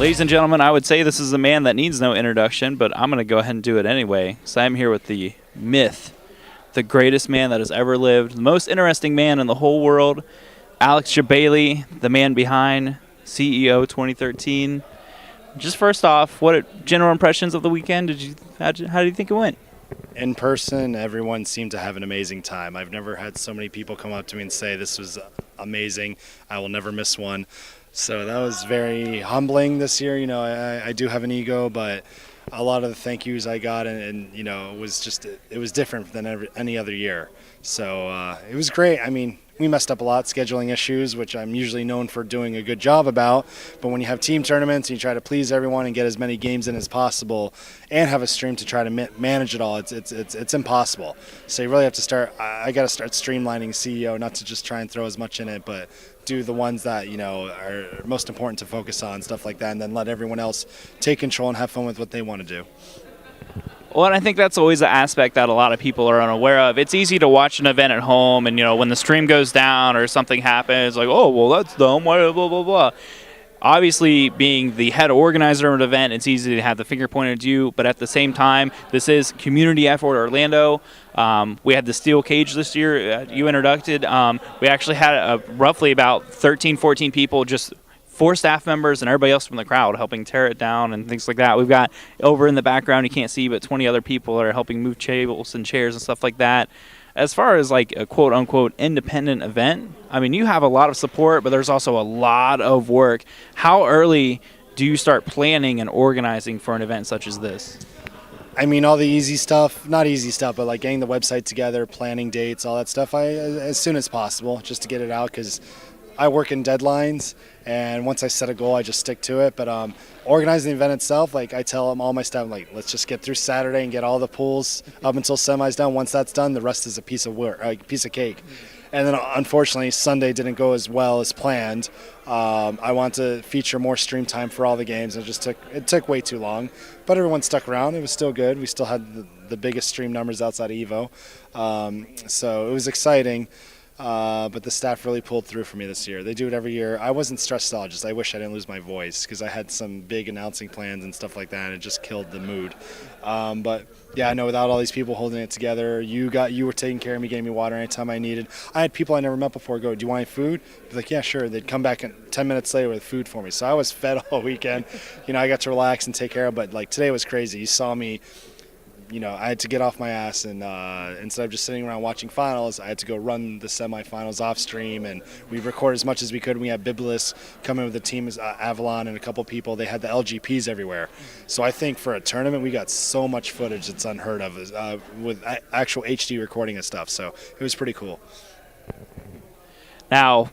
Ladies and gentlemen, I would say this is a man that needs no introduction, but I'm going to go ahead and do it anyway. So I'm here with the myth, the greatest man that has ever lived, the most interesting man in the whole world, Alex Jebailey, the man behind CEO 2013. Just first off, what general impressions of the weekend how do you think it went? In person, everyone seemed to have an amazing time. I've never had so many people come up to me and say this was amazing. I will never miss one. So that was very humbling this year. You know, I do have an ego, but a lot of the thank yous I got, and you know, it was different than any other year. So it was great. I mean, we messed up a lot, scheduling issues, which I'm usually known for doing a good job about. But when you have team tournaments and you try to please everyone and get as many games in as possible, and have a stream to try to manage it all, it's impossible. So you really have to start. I got to start streamlining CEO, not to just try and throw as much in it, but do the ones that you know are most important to focus on, stuff like that, and then let everyone else take control and have fun with what they want to do. Well, and I think that's always an aspect that a lot of people are unaware of. It's easy to watch an event at home, and you know when the stream goes down or something happens, like, oh, well, that's dumb, blah, blah, blah, blah. Obviously, being the head organizer of an event, it's easy to have the finger pointed at you, but at the same time, this is community effort Orlando. We had the steel cage this year you introduced. We actually had roughly about 13, 14 people, just 4 staff members and everybody else from the crowd helping tear it down and things like that. We've got over in the background, you can't see, but 20 other people that are helping move tables and chairs and stuff like that. As far as like a quote-unquote independent event, I mean, you have a lot of support, but there's also a lot of work. How early do you start planning and organizing for an event such as this? I mean, all the easy stuff, not easy stuff, but like getting the website together, planning dates, all that stuff, as soon as possible, just to get it out, because I work in deadlines, and once I set a goal, I just stick to it. But organizing the event itself, like I tell all my staff, like, let's just get through Saturday and get all the pools up until semi's done. Once that's done, the rest is a piece of work, a piece of cake. And then unfortunately, Sunday didn't go as well as planned. I want to feature more stream time for all the games. It took way too long, but everyone stuck around. It was still good. We still had the biggest stream numbers outside of Evo, so it was exciting. But the staff really pulled through for me this year. They do it every year. I wasn't stressed at all. Just I wish I didn't lose my voice because I had some big announcing plans and stuff like that, and it just killed the mood. But yeah, I know without all these people holding it together, you were taking care of me, getting me water anytime I needed. I had people I never met before go, "Do you want any food?" I'd be like, "Yeah, sure." They'd come back 10 minutes later with food for me. So I was fed all weekend. You know, I got to relax and take care of. But like today was crazy. You saw me. You know, I had to get off my ass, and instead of just sitting around watching finals, I had to go run the semifinals off stream, and we recorded as much as we could. We had Biblis coming with the team, Avalon, and a couple people. They had the LGPs everywhere. So I think for a tournament, we got so much footage that's unheard of with actual HD recording and stuff. So it was pretty cool. Now,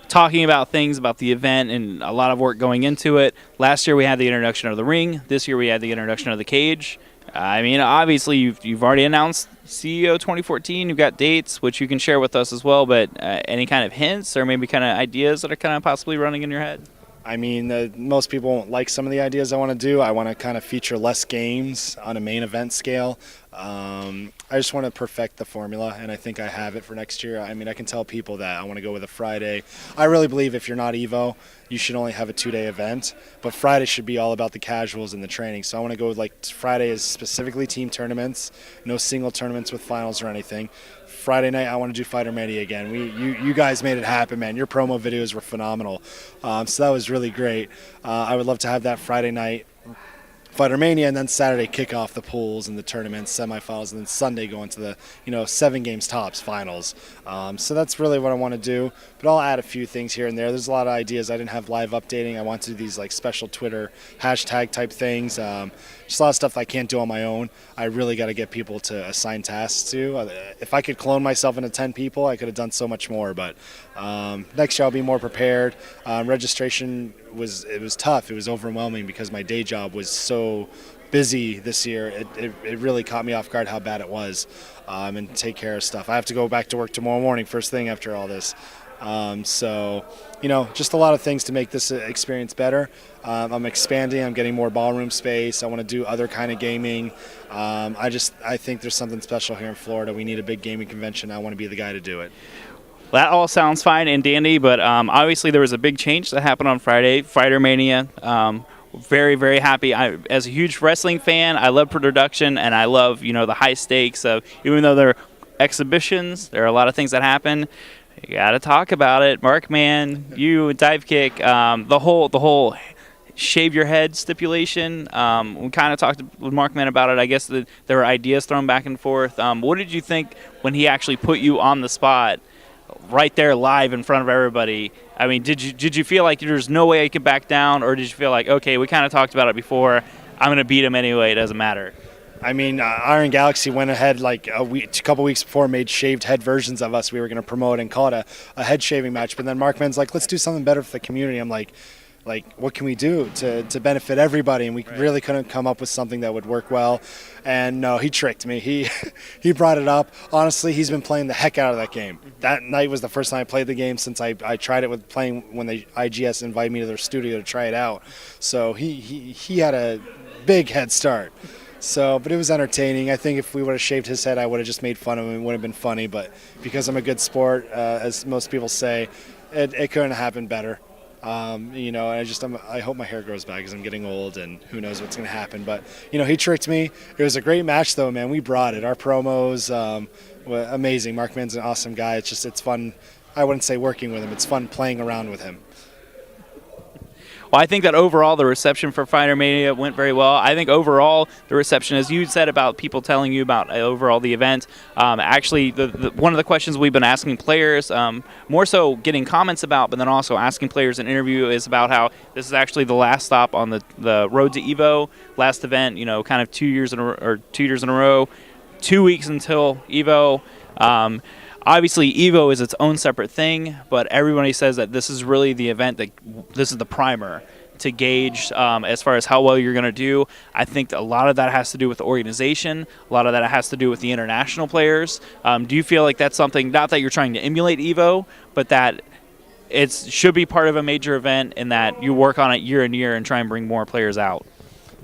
talking about things about the event and a lot of work going into it, last year we had the introduction of the ring. This year we had the introduction of the cage. I mean, obviously, you've already announced CEO 2014. You've got dates, which you can share with us as well, but any kind of hints or maybe kind of ideas that are kind of possibly running in your head? I mean, most people won't like some of the ideas I want to do. I want to kind of feature less games on a main event scale. I just want to perfect the formula, and I think I have it for next year. I mean, I can tell people that I want to go with a Friday. I really believe if you're not Evo, you should only have a 2-day event, but Friday should be all about the casuals and the training. So I want to go with like Friday is specifically team tournaments, no single tournaments with finals or anything. Friday night, I want to do Fighter Mania again. You guys made it happen, man. Your promo videos were phenomenal. So that was really great. I would love to have that Friday night Fighter Mania, and then Saturday kick off the pools and the tournaments, semifinals, and then Sunday go into the 7 games tops finals. So that's really what I want to do. But I'll add a few things here and there. There's a lot of ideas. I didn't have live updating. I want to do these like special Twitter hashtag type things. Just a lot of stuff I can't do on my own. I really got to get people to assign tasks to. If I could clone myself into 10 people, I could have done so much more. But next year I'll be more prepared. Registration was tough. It was overwhelming because my day job was so busy this year. It really caught me off guard how bad it was, and take care of stuff. I have to go back to work tomorrow morning first thing after all this. So, just a lot of things to make this experience better. I'm expanding. I'm getting more ballroom space. I want to do other kind of gaming. I think there's something special here in Florida. We need a big gaming convention. I want to be the guy to do it. That all sounds fine and dandy, but obviously there was a big change that happened on Friday, Fighter Mania. very, very happy. As a huge wrestling fan, I love production, and I love, the high stakes of, even though they're exhibitions, there are a lot of things that happen. You got to talk about it. Mark, man, you, dive kick, the whole shave your head stipulation. We kind of talked with Markman about it. I guess there were ideas thrown back and forth. What did you think when he actually put you on the spot, right there live in front of everybody? I mean, did you feel like there's no way I could back down, or did you feel like, okay, we kind of talked about it before, I'm gonna beat him anyway, it doesn't matter? I mean, Iron Galaxy went ahead like a couple weeks before, made shaved head versions of us. We were going to promote and call it a head shaving match. But then Markman's like, let's do something better for the community. I'm like, what can we do to benefit everybody? And we really couldn't come up with something that would work well. And no, he tricked me. He brought it up. Honestly, he's been playing the heck out of that game. That night was the first time I played the game since I tried it with playing when the IGS invited me to their studio to try it out. So he had a big head start. So, but it was entertaining. I think if we would have shaved his head, I would have just made fun of him. It would have been funny. But because I'm a good sport, as most people say, it couldn't have happened better. I hope my hair grows back because I'm getting old and who knows what's going to happen. But, he tricked me. It was a great match, though, man. We brought it. Our promos were amazing. Markman's an awesome guy. It's fun. I wouldn't say working with him. It's fun playing around with him. Well, I think that overall the reception for Fighter Mania went very well. I think overall the reception, as you said about people telling you about overall the event, actually one of the questions we've been asking players, more so getting comments about, but then also asking players in interview, is about how this is actually the last stop on the road to Evo, last event, kind of 2 years in a row, 2 weeks until Evo. Obviously, Evo is its own separate thing, but everybody says that this is really the event, this is the primer to gauge as far as how well you're going to do. I think a lot of that has to do with the organization. A lot of that has to do with the international players. Do you feel like that's something, not that you're trying to emulate Evo, but that it should be part of a major event and that you work on it year and year and try and bring more players out?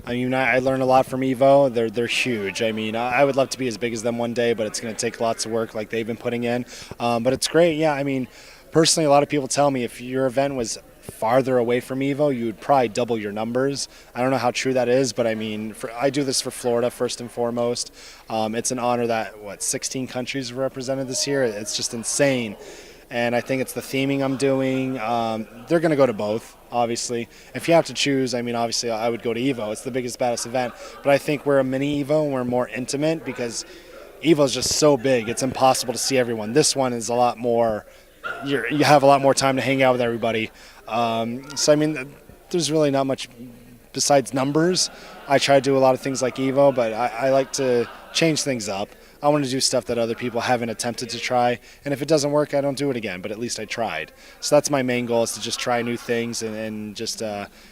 I mean, I learned a lot from Evo. They're huge. I mean, I would love to be as big as them one day, but it's going to take lots of work like they've been putting in. But it's great. Yeah, I mean, personally, a lot of people tell me if your event was farther away from Evo, you would probably double your numbers. I don't know how true that is, but I mean, I do this for Florida first and foremost. It's an honor that, 16 countries are represented this year. It's just insane. And I think it's the theming I'm doing. They're going to go to both, obviously. If you have to choose, I mean, obviously I would go to Evo. It's the biggest, baddest event. But I think we're a mini Evo and we're more intimate because Evo is just so big. It's impossible to see everyone. This one is a lot more, you have a lot more time to hang out with everybody. So, I mean, there's really not much besides numbers. I try to do a lot of things like Evo, but I like to change things up. I want to do stuff that other people haven't attempted to try, and if it doesn't work, I don't do it again, but at least I tried. So that's my main goal, is to just try new things and just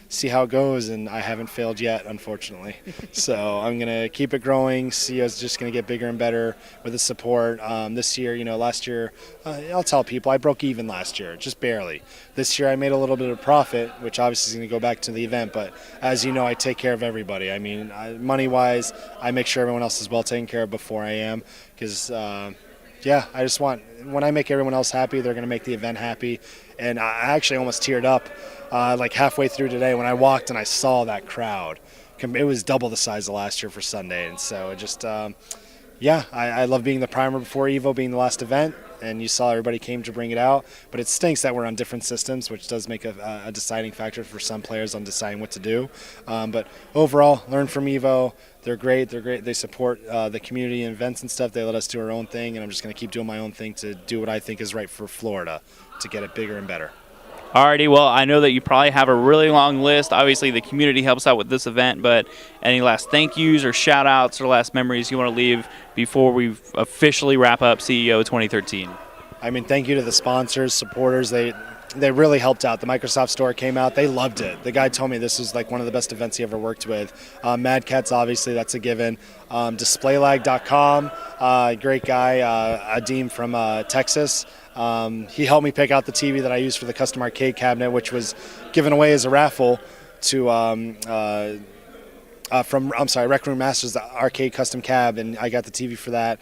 see how it goes, and I haven't failed yet, unfortunately. So I'm going to keep it growing. CEO's just going to get bigger and better with the support. This year, last year, I'll tell people, I broke even last year, just barely. This year I made a little bit of profit, which obviously is going to go back to the event, but as you know, I take care of everybody. I mean, money-wise, I make sure everyone else is well taken care of before I am. Because, I just want, when I make everyone else happy, they're going to make the event happy. And I actually almost teared up like halfway through today when I walked and I saw that crowd. It was double the size of last year for Sunday. And so it just, I love being the primer before Evo, being the last event. And you saw everybody came to bring it out. But it stinks that we're on different systems, which does make a deciding factor for some players on deciding what to do. But overall, learn from Evo. They're great. They support the community and events and stuff. They let us do our own thing, and I'm just going to keep doing my own thing to do what I think is right for Florida to get it bigger and better. Alrighty, well, I know that you probably have a really long list. Obviously, the community helps out with this event, but any last thank yous or shout outs or last memories you want to leave before we officially wrap up CEO 2013? I mean, thank you to the sponsors, supporters. They really helped out. The Microsoft Store came out. They loved it. The guy told me this was like one of the best events he ever worked with. Mad Catz, obviously, that's a given. Displaylag.com, great guy, Adim from Texas. He helped me pick out the TV that I used for the custom arcade cabinet, which was given away as a raffle to Rec Room Masters, the arcade custom cab, and I got the TV for that.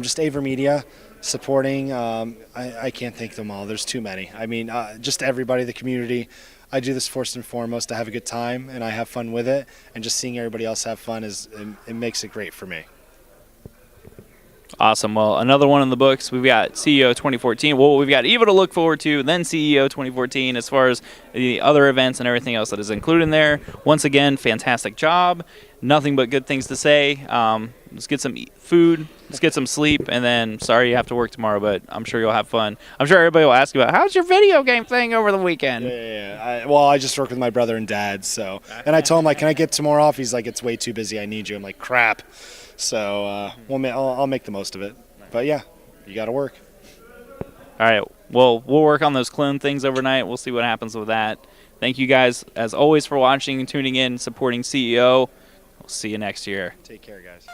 Just Aver Media supporting. I can't thank them all. There's too many. I mean, just everybody, the community. I do this first and foremost to have a good time, and I have fun with it. And just seeing everybody else have fun it makes it great for me. Awesome. Well, another one in the books. We've got CEO 2014. Well, we've got EVO to look forward to, then CEO 2014 as far as the other events and everything else that is included in there. Once again, fantastic job. Nothing but good things to say. Let's get some food. Let's get some sleep. And then, sorry you have to work tomorrow, but I'm sure you'll have fun. I'm sure everybody will ask you about, how's your video game thing over the weekend? Yeah. I just work with my brother and dad. So, and I told him, like, can I get tomorrow off? He's like, it's way too busy. I need you. I'm like, crap. So I'll make the most of it. But yeah, you got to work. All right. Well, we'll work on those clone things overnight. We'll see what happens with that. Thank you guys, as always, for watching and tuning in, supporting CEO. We'll see you next year. Take care, guys.